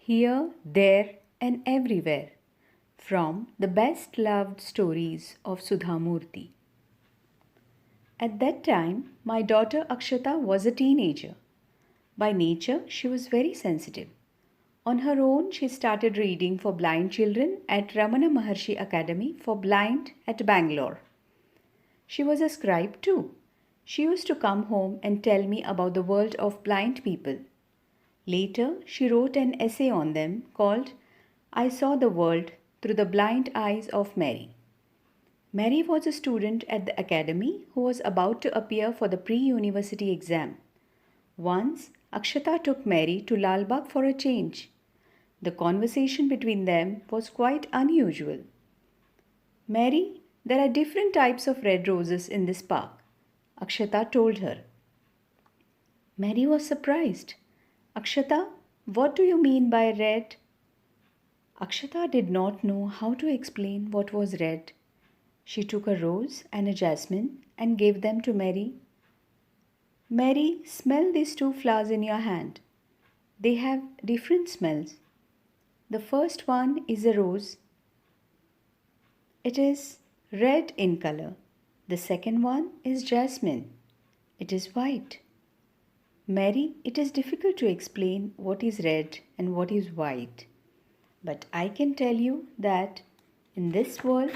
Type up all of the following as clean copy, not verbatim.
Here, there, and everywhere from the best loved stories of Sudha Murty. At that time, my daughter Akshata was a teenager. By nature, she was very sensitive. On her own, she started reading for blind children at Ramana Maharshi Academy for Blind at Bangalore. She was a scribe too. She used to come home and tell me about the world of blind people. Later, she wrote an essay on them called I Saw the World Through the Blind Eyes of Mary. Mary was a student at the academy who was about to appear for the pre-university exam. Once, Akshata took Mary to Lalbagh for a change. The conversation between them was quite unusual. Mary, there are different types of red roses in this park, Akshata told her. Mary was surprised. Akshata, what do you mean by red? Akshata did not know how to explain what was red. She took a rose and a jasmine and gave them to Mary. Mary, smell these two flowers in your hand. They have different smells. The first one is a rose. It is red in color. The second one is jasmine. It is white. Mary, it is difficult to explain what is red and what is white. But I can tell you that in this world,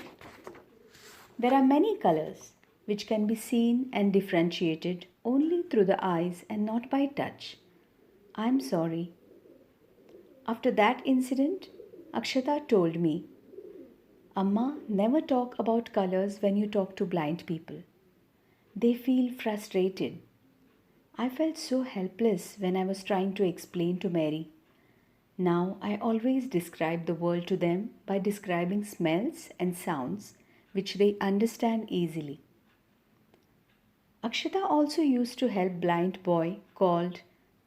there are many colors which can be seen and differentiated only through the eyes and not by touch. I am sorry. After that incident, Akshata told me, Amma, never talk about colors when you talk to blind people. They feel frustrated. I felt so helpless when I was trying to explain to Mary. Now I always describe the world to them by describing smells and sounds which they understand easily. Akshata also used to help blind boy called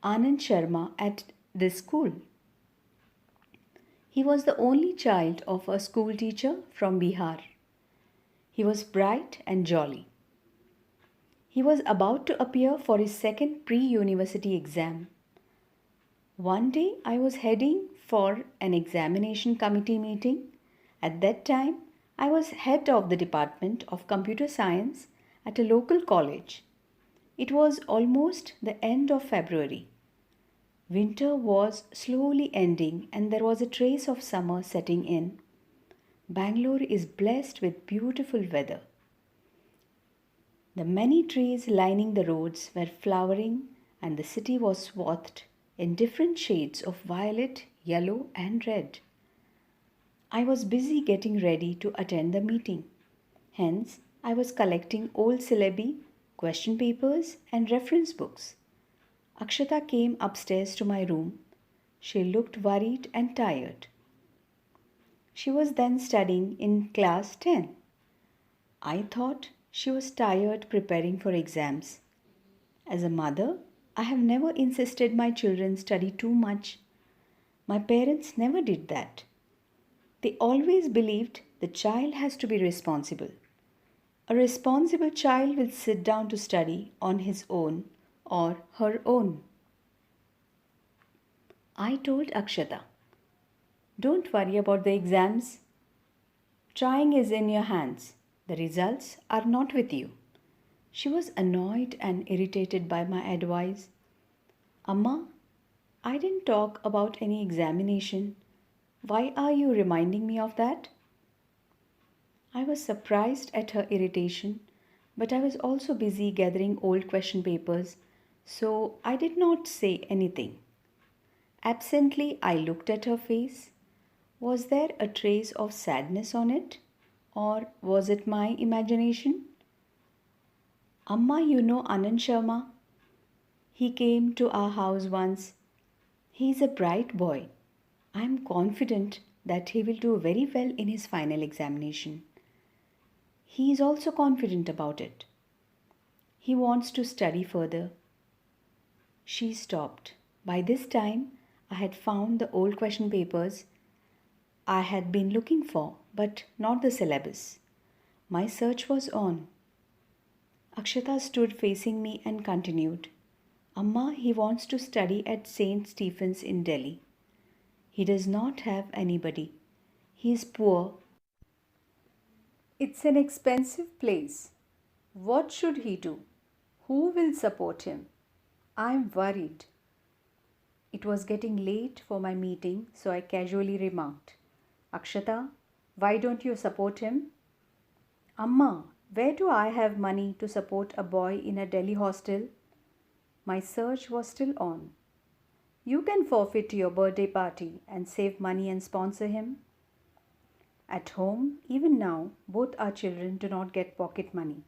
Anand Sharma at this school. He was the only child of a school teacher from Bihar. He was bright and jolly. He was about to appear for his second pre-university exam. One day I was heading for an examination committee meeting. At that time, I was head of the Department of Computer Science at a local college. It was almost the end of February. Winter was slowly ending and there was a trace of summer setting in. Bangalore is blessed with beautiful weather. The many trees lining the roads were flowering and the city was swathed in different shades of violet, yellow and red. I was busy getting ready to attend the meeting. Hence, I was collecting old syllabi, question papers and reference books. Akshata came upstairs to my room. She looked worried and tired. She was then studying in class 10. I thought she was tired preparing for exams. As a mother, I have never insisted my children study too much. My parents never did that. They always believed the child has to be responsible. A responsible child will sit down to study on his own or her own. I told Akshata, don't worry about the exams. Trying is in your hands. The results are not with you. She was annoyed and irritated by my advice. Amma, I didn't talk about any examination. Why are you reminding me of that? I was surprised at her irritation, but I was also busy gathering old question papers, so I did not say anything. Absently, I looked at her face. Was there a trace of sadness on it? Or was it my imagination? Amma, you know Anand Sharma? He came to our house once. He is a bright boy. I am confident that he will do very well in his final examination. He is also confident about it. He wants to study further. She stopped. By this time, I had found the old question papers I had been looking for, but not the syllabus. My search was on. Akshata stood facing me and continued, Amma, he wants to study at St. Stephen's in Delhi. He does not have anybody. He is poor. It's an expensive place. What should he do? Who will support him? I'm worried. It was getting late for my meeting, so I casually remarked, Akshata, why don't you support him? Amma, where do I have money to support a boy in a Delhi hostel? My search was still on. You can forfeit to your birthday party and save money and sponsor him. At home, even now, both our children do not get pocket money.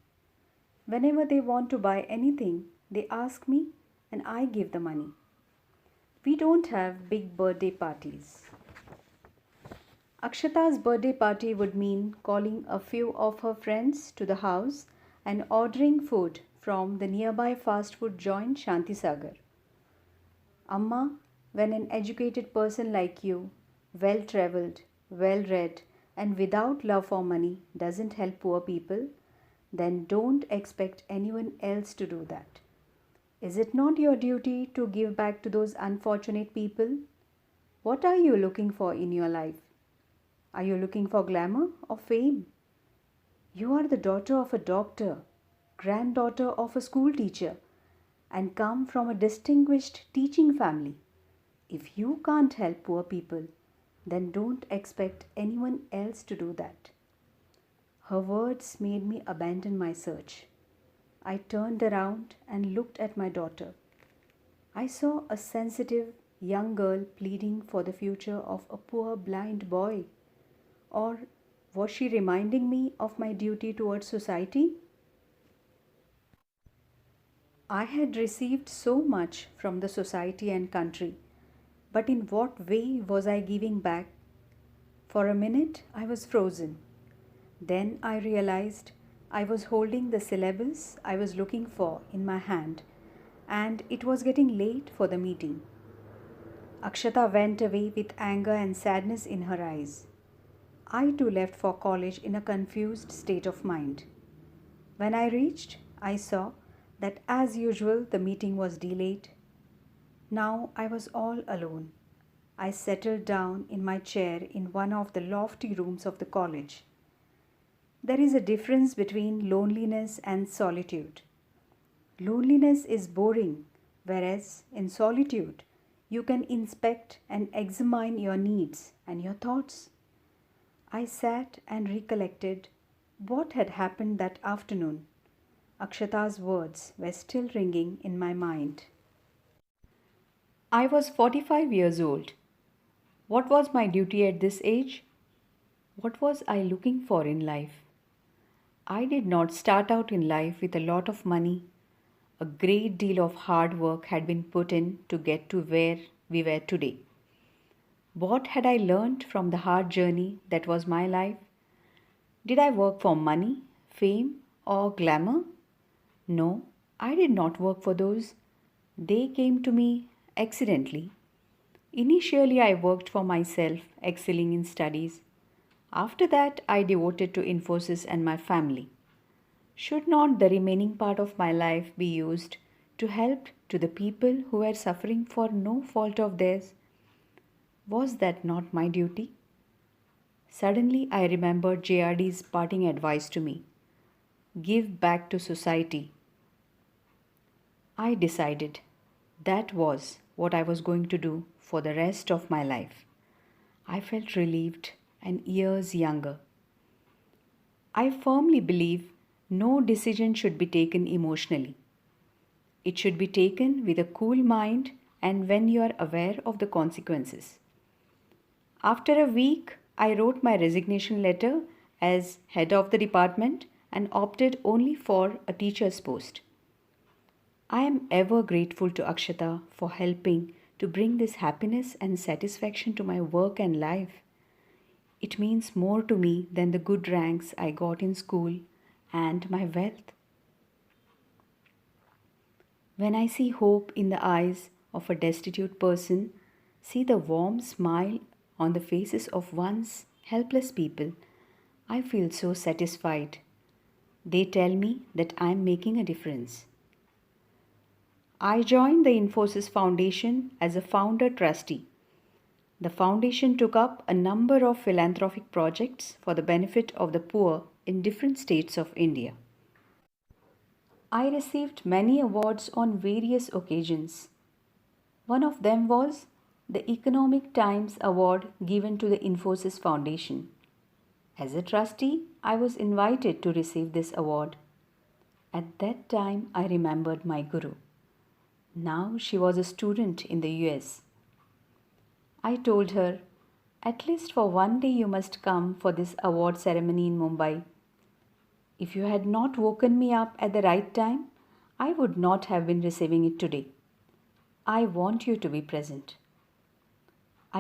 Whenever they want to buy anything, they ask me and I give the money. We don't have big birthday parties. Akshata's birthday party would mean calling a few of her friends to the house and ordering food from the nearby fast food joint Shanti Sagar. Amma, when an educated person like you, well travelled, well read, and without love for money doesn't help poor people, then don't expect anyone else to do that. Is it not your duty to give back to those unfortunate people? What are you looking for in your life? Are you looking for glamour or fame? You are the daughter of a doctor, granddaughter of a school teacher, and come from a distinguished teaching family. If you can't help poor people, then don't expect anyone else to do that. Her words made me abandon my search. I turned around and looked at my daughter. I saw a sensitive young girl pleading for the future of a poor blind boy. Or was she reminding me of my duty towards society? I had received so much from the society and country, but in what way was I giving back? For a minute I was frozen. Then I realized I was holding the syllabus I was looking for in my hand, and it was getting late for the meeting. Akshata went away with anger and sadness in her eyes. I too left for college in a confused state of mind. When I reached, I saw that as usual the meeting was delayed. Now I was all alone. I settled down in my chair in one of the lofty rooms of the college. There is a difference between loneliness and solitude. Loneliness is boring, whereas in solitude, you can inspect and examine your needs and your thoughts. I sat and recollected what had happened that afternoon. Akshata's words were still ringing in my mind. I was 45 years old. What was my duty at this age? What was I looking for in life? I did not start out in life with a lot of money. A great deal of hard work had been put in to get to where we were today. What had I learned from the hard journey that was my life? Did I work for money, fame, or glamour? No, I did not work for those. They came to me accidentally. Initially, I worked for myself, excelling in studies. After that, I devoted to Infosys and my family. Should not the remaining part of my life be used to help to the people who were suffering for no fault of theirs? Was that not my duty? Suddenly, I remembered JRD's parting advice to me. Give back to society. I decided that was what I was going to do for the rest of my life. I felt relieved and years younger. I firmly believe no decision should be taken emotionally. It should be taken with a cool mind and when you are aware of the consequences. After a week, I wrote my resignation letter as head of the department and opted only for a teacher's post. I am ever grateful to Akshata for helping to bring this happiness and satisfaction to my work and life. It means more to me than the good ranks I got in school and my wealth. When I see hope in the eyes of a destitute person, see the warm smile on the faces of once helpless people, I feel so satisfied. They tell me that I am making a difference. I joined the Infosys Foundation as a founder trustee. The foundation took up a number of philanthropic projects for the benefit of the poor in different states of India. I received many awards on various occasions. One of them was the Economic Times Award given to the Infosys Foundation. As a trustee, I was invited to receive this award. At that time, I remembered my guru. Now she was a student in the US. I told her, "At least for one day you must come for this award ceremony in Mumbai. If you had not woken me up at the right time, I would not have been receiving it today. I want you to be present."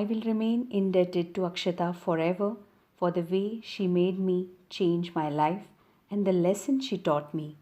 I will remain indebted to Akshata forever for the way she made me change my life and the lesson she taught me.